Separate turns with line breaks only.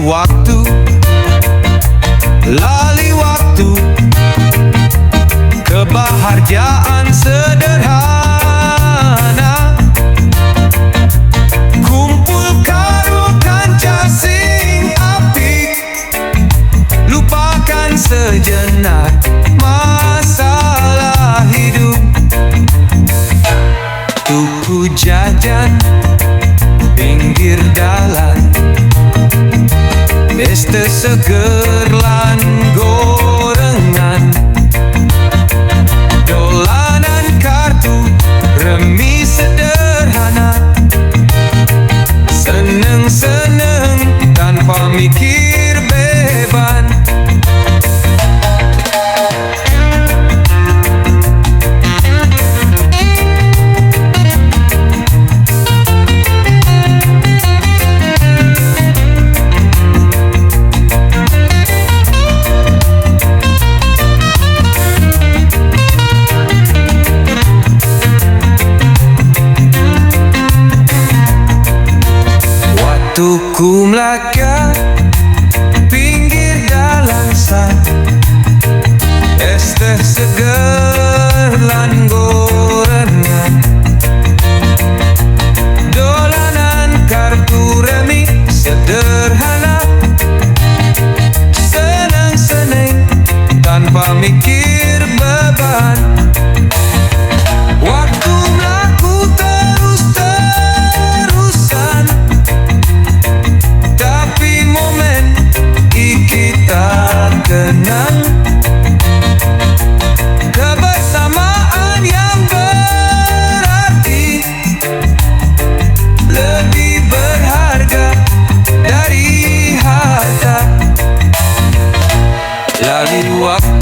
waktu, lali waktu, kebahagiaan sederhana, kumpul karukan casing apik, lupakan sejenak masalah hidup. Tuku jajan pinggir dalan, pesta seger lan gorengan, dolanan kartu remi sederhana, seneng-seneng tanpa mikir beban. Tuku Melaka pinggir dalan san, es teh seger lan gorengan, dolanan kartu remi sederhana, seneng-seneng tanpa mikir beban. Waktu melaku terus-terusan, tapi momen kita kenang, kebersamaan yang berarti lebih berharga dari harta. Lali waktu,